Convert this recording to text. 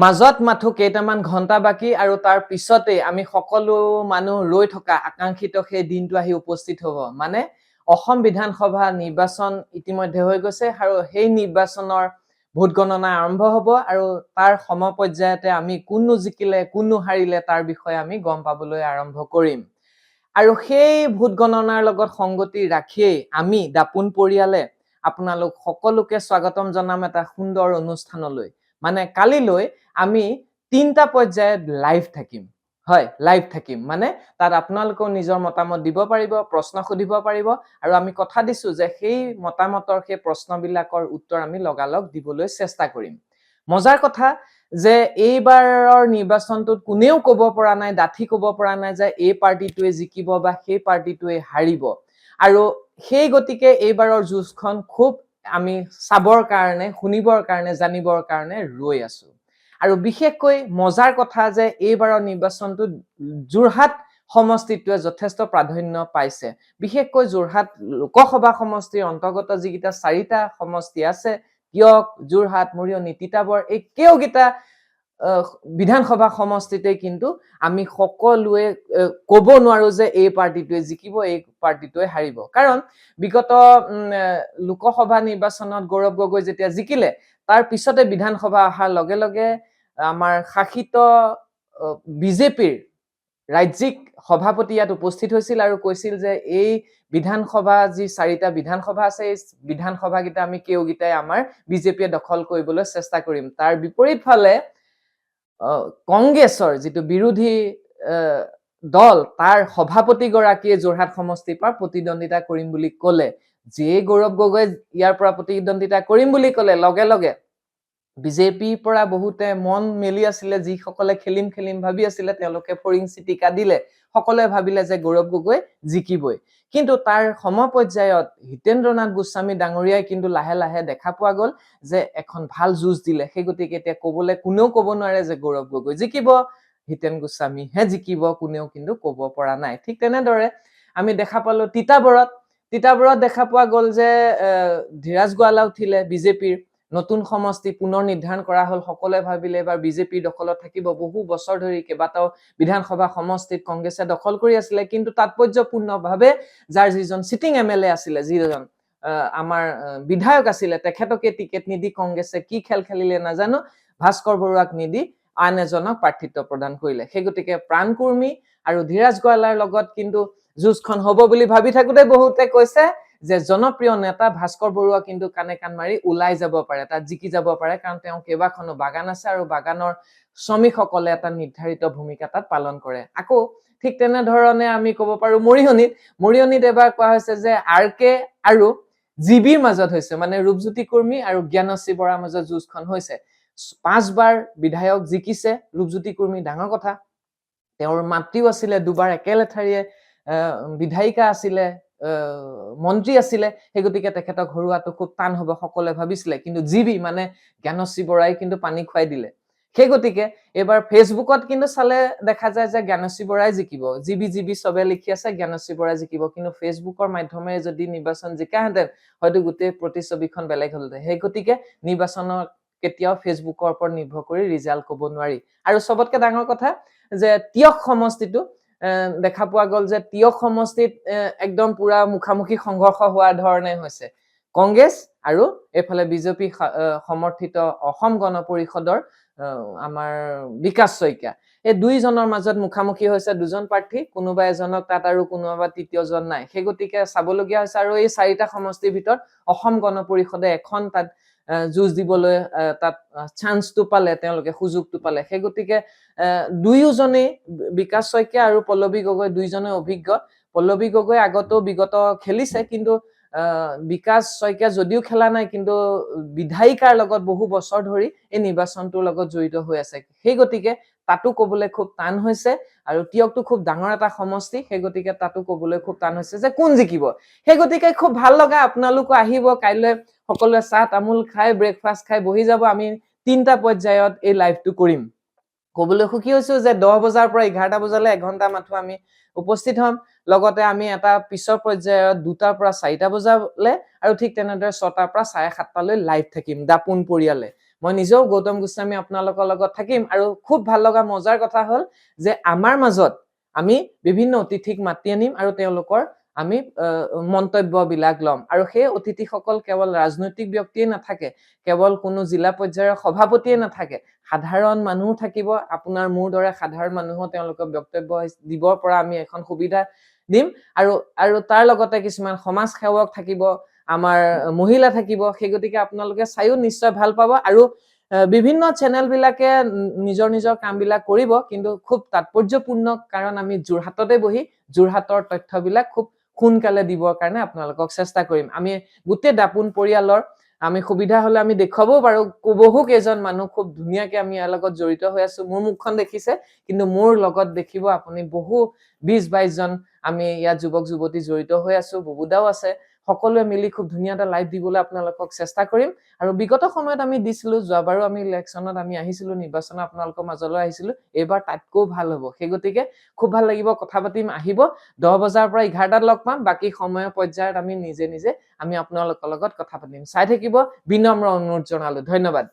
মাজত মাথো কেইটামান ঘণ্টা বাকী আৰু তাৰ পিছতে আমি সকলো মানুহ ৰৈ থকা আকাংক্ষিত সেই দিনটো আহি উপস্থিত হ'ব। মানে অসম বিধানসভা নিৰ্বাচন ইতিমধ্যে হৈ গৈছে আৰু সেই নিৰ্বাচনৰ ভোট গণনা আৰম্ভ হ'ব আৰু তাৰ সমপৰ্যায়তে আমি কোননো জিকিলে কোননো হাৰিলে তাৰ বিষয়ে আমি গম পাবলৈ আৰম্ভ কৰিম। আৰু সেই ভোট গণনাৰ লগত সংগতি ৰাখিয়েই আমি দাপোন পৰিয়ালে আপোনালোক সকলোকে স্বাগতম জনাম এটা সুন্দৰ অনুষ্ঠানলৈ। মানে কালিলৈ আমি ৩টা পৰ্যায়ত লাইভ থাকিম। হয়, লাইভ থাকিম। মানে তাত আপোনালোকেও নিজৰ মতামত দিব পাৰিব, প্ৰশ্ন সুধিব পাৰিব আৰু আমি কথা দিছো যে সেই মতামতৰ সেই প্ৰশ্নবিলাকৰ উত্তৰ আমি লগালগ দিবলৈ চেষ্টা কৰিম। মজাৰ কথা যে এইবাৰৰ নিৰ্বাচনটোত কোনেও ক'ব পৰা নাই, ডাঠি ক'ব পৰা নাই যে এই পাৰ্টিটোৱে জিকিব বা সেই পাৰ্টিটোৱে হাৰিব। আৰু সেই গতিকে এইবাৰৰ যুঁজখন খুব আমি চাবৰ কাৰণে, শুনিবৰ কাৰণে, জানিবৰ কাৰণে ৰৈ আছো। আৰু বিশেষকৈ মজাৰ কথা যে এইবাৰৰ নিৰ্বাচনটোত যোৰহাট সমষ্টিটোৱে যথেষ্ট প্ৰাধান্য পাইছে। বিশেষকৈ যোৰহাট লোকসভা সমষ্টিৰ অন্তৰ্গত যিকেইটা 4টা সমষ্টি আছে, তিয়ক, যোৰহাট, মৰিয়নি, তিতাবৰ, এই কেওগিটা বিধানসভা সমষ্টিতে কিন্তু আমি সকলোৱে ক'ব নোৱাৰো যে এই পাৰ্টিটোৱে জিকিব, এই পাৰ্টিটোৱে হাৰিব। কাৰণ বিগত লোকসভা নিৰ্বাচনত গৌৰৱ গগৈ যেতিয়া জিকিলে, তাৰ পিছতে বিধানসভা অহাৰ লগে লগে আমাৰ শাসিত বিজেপিৰ ৰাজ্যিক সভাপতি ইয়াত উপস্থিত হৈছিল আৰু কৈছিল যে এই বিধানসভা যি 4টা বিধানসভা আছে, এই বিধানসভাকেইটা আমি কেওগিটাই আমাৰ বিজেপিয়ে দখল কৰিবলৈ চেষ্টা কৰিম। তাৰ বিপৰীত ফালে কংগ্ৰেছৰ যিটো বিৰোধী দল, তাৰ সভাপতিগৰাকীয়ে যোৰহাট সমষ্টিৰ পৰা প্ৰতিদ্বন্দ্বিতা কৰিম বুলি ক'লে। যিয়ে গৌৰৱ গগৈ ইয়াৰ পৰা প্ৰতিদ্বন্দ্বিতা কৰিম বুলি ক'লে, লগে লগে বিজেপিৰ পৰা বহুতে মন মেলি আছিলে, যিসকলে খেলিম খেলিম ভাবি আছিলে তেওঁলোকে ফৰিং চিটিকা দিলে। সকলোৱে ভাবিলে যে গৌৰৱ গগৈ জিকিবই। কিন্তু তাৰ সমপৰ্যায়ত হিতেন্দ্ৰনাথ গোস্বামী ডাঙৰীয়াই কিন্তু লাহে লাহে দেখা পোৱা গ'ল যে এখন ভাল যুঁজ দিলে। সেই গতিকে এতিয়া কোনেও ক'ব নোৱাৰে যে গৌৰৱ গগৈ জিকিব, হিতেন গোস্বামীহে জিকিব, কোনেও কিন্তু ক'ব পৰা নাই। ঠিক তেনেদৰে আমি দেখা পালো তিতাবৰত দেখা পোৱা গ'ল যে ধীৰাজ গোৱালা উঠিলে বিজেপিৰ। নতুন সমষ্টি পুনৰ নিৰ্ধাৰণ কৰা হ'ল। সকলোৱে ভাবিলে এবাৰ বিজেপিৰ দখলত থাকিব। বহু বছৰ ধৰি কেইবাটাও বিধানসভা সমষ্টিত কংগ্ৰেছে দখল কৰি আছিলে, কিন্তু তাৎপৰ্যপূৰ্ণভাৱে যাৰ যিজন চিটিং MLA আছিলে, যিজন আমাৰ বিধায়ক আছিলে, তেখেতকে টিকেট নিদি কংগ্ৰেছে কি খেল খেলিলে নাজানো, ভাস্কৰ বৰুৱাক নিদি আন এজনক প্ৰাৰ্থিত্ব প্ৰদান কৰিলে। সেই গতিকে প্ৰাণকুৰ্মী আৰু ধীৰাজ গোৱালাৰ লগত কিন্তু যুঁজখন হ'ব বুলি ভাবি থাকোতে বহুতে কৈছে যে জনপ্ৰিয় নেতা ভাস্কৰ বৰুৱা কিন্তু কানে কান মাৰি ওলাই যাব পাৰে, তাত জিকি যাব পাৰে, কাৰণ তেওঁ কেইবাখনো বাগান আছে আৰু বাগানৰ শ্ৰমিকসকলে এটা নিৰ্ধাৰিত ভূমিকা তাত পালন কৰে। আকৌ ঠিক তেনেধৰণে আমি ক'ব পাৰো মৰিয়নিত এবাৰ কোৱা হৈছে যে RK আৰু জিবিৰ মাজত হৈছে, মানে ৰূপজ্যোতি কুৰ্মী আৰু জ্ঞানশ্ৰী বৰাৰ মাজত যুঁজখন হৈছে। 5 বাৰ বিধায়ক জিকিছে ৰূপজ্যোতি কুৰ্মী, ডাঙৰ কথা। তেওঁৰ মাতৃও আছিলে, 2বাৰ একেলেঠাৰিয়ে বিধায়িকা আছিলে, মন্ত্ৰী আছিলে। সেই গতিকে তেখেতক হৰুৱাটো খুব টান হ'ব সকলোৱে ভাবিছিলে, কিন্তু জিবি মানে জ্ঞানশ্ৰী বৰাই কিন্তু পানী খুৱাই দিলে। সেই গতিকে এইবাৰ ফেচবুকত কিন্তু চালে দেখা যায় যে জ্ঞানশ্ৰী বৰাই জিকিব, জিবি চবে লিখি আছে জ্ঞানশ্ৰী বৰাই জিকিব, কিন্তু ফেচবুকৰ মাধ্যমেৰে যদি নিৰ্বাচন জিকাহেঁতেন হয়তো গোটেই প্ৰতিচ্ছবিখন বেলেগ হ'লহেঁতেন। সেই গতিকে নিৰ্বাচনৰ কেতিয়াও ফেচবুকৰ ওপৰত নিৰ্ভৰ কৰি ৰিজাল্ট ক'ব নোৱাৰি। আৰু চবতকে ডাঙৰ কথা যে তিয়ক সমষ্টিটো দেখা পোৱা গ'ল যে তিয়ক সমষ্টিত একদম পুৰা মুখামুখি সংঘৰ্ষ হোৱাৰ ধৰণে হৈছে। কংগ্ৰেছ আৰু এইফালে বিজেপি সমৰ্থিত অসম গণ পৰিষদৰ আমাৰ বিকাশ শইকীয়া, এই দুইজনৰ মাজত মুখামুখি হৈছে দুজন প্ৰাৰ্থী, কোনোবা এজনক তাত আৰু কোনোবা তৃতীয়জন নাই। সেই গতিকে চাবলগীয়া হৈছে। আৰু এই 4টা সমষ্টিৰ ভিতৰত অসম গণ পৰিষদে এখন তাত যুঁজ দিবলৈ তাত চান্সটো পালে, তেওঁলোকে সুযোগটো পালে। সেই গতিকে দুয়োজনেই বিকাশ শইকীয়া আৰু পল্লৱী গগৈ দুইজনে অভিজ্ঞ। পল্লৱী গগৈ আগতেও বিগত খেলিছে, কিন্তু বিকাশ শইকীয়া যদিও খেলা নাই, কিন্তু বিধায়িকাৰ লগত বহু বছৰ ধৰি এই নিৰ্বাচনটোৰ লগত জড়িত হৈ আছে। সেই গতিকে তাতো ক'বলৈ খুব টান হৈছে। আৰু তিয়কটো খুব ডাঙৰ এটা সমষ্টি, সেই গতিকে তাতো ক'বলৈ খুব টান হৈছে যে কোন জিকিব। সেই গতিকে খুব ভাল লগা, আপোনালোকো আহিব কাইলৈ, সকলোৱে চাহ তামোল খাই ব্ৰেকফাষ্ট খাই বহি যাব। আমি 3টা পৰ্যায়ত এই লাইভটো কৰিম। ক'বলৈ সুখী হৈছো যে 10 বজাৰ পৰা 11টা বজালৈ এঘণ্টা মাথো আমি উপস্থিত হ'ম। লগতে আমি এটা পিছৰ পৰ্যায়ত 2টাৰ পৰা 4টা বজালৈ আৰু ঠিক তেনেদৰে 6টাৰ পৰা 7:30টালৈ লাইভ থাকিম দাপোন পৰিয়ালে। মই নিজেও গৌতম গোস্বামী আপোনালোকৰ লগত থাকিম আৰু খুব ভাল লগা মজাৰ কথা হ'ল যে আমাৰ মাজত আমি বিভিন্ন অতিথিক মাতি আনিম আৰু তেওঁলোকৰ আমি মন্তব্যবিলাক ল'ম আৰু সেই অতিথিসকল কেৱল ৰাজনৈতিক ব্যক্তিয়ে নাথাকে কেৱল কোনো জিলা পৰ্যায়ৰ সভাপতিয়ে নাথাকে সাধাৰণ মানুহ থাকিব আপোনাৰ মোৰ দৰে সাধাৰণ মানুহো তেওঁলোকৰ বক্তব্য দিবৰ পৰা আমি এখন সুবিধা দিম আৰু আৰু তাৰ লগতে কিছুমান সমাজ সেৱক থাকিব আমাৰ মহিলা থাকিব সেই গতিকে আপোনালোকে চাইও নিশ্চয় ভাল পাব আৰু বিভিন্ন চেনেল বিলাকে নিজৰ নিজৰ কামবিলাক কৰিব কিন্তু খুব তাৎপৰ্যপূৰ্ণ কাৰণ আমি যোৰহাটতে বহি যোৰহাটৰ তথ্যবিলাক খুব সোনকালে দিবৰ কাৰণে আপোনালোকক চেষ্টা কৰিম আমি গোটেই দাপোন পৰিয়ালৰ আমি সুবিধা হলে আমি দেখুৱাবও পাৰো বহু কেইজন মানুহ খুব ধুনীয়াকে আমি ইয়াৰ লগত জড়িত হৈ আছো মোৰ মুখখন দেখিছে কিন্তু মোৰ লগত দেখিব আপুনি বহু 20-22 জন আমি ইয়াত যুৱক যুৱতী জড়িত হৈ আছো বুবুদাও আছে সকলোৱে মিলি খুব ধুনীয়া এটা লাইভ দিবলৈ আপোনালোকক চেষ্টা কৰিম আৰু বিগত সময়ত আমি দিছিলো যোৱাবাৰো আমি ইলেকশ্যনত আমি আহিছিলো নিৰ্বাচনত আপোনালোকৰ মাজলৈ আহিছিলো এবাৰ তাতকৈ ভাল হ'ব সেই গতিকে খুব ভাল লাগিব কথা পাতিম আহিব 10 বজাৰ পৰা 11টাত লগ পাম বাকি সময়ৰ পৰ্যায়ত আমি নিজে নিজে আমি আপোনালোকৰ লগত কথা পাতিম চাই থাকিব বিনম্ৰ অনুৰোধ জনালো ধন্যবাদ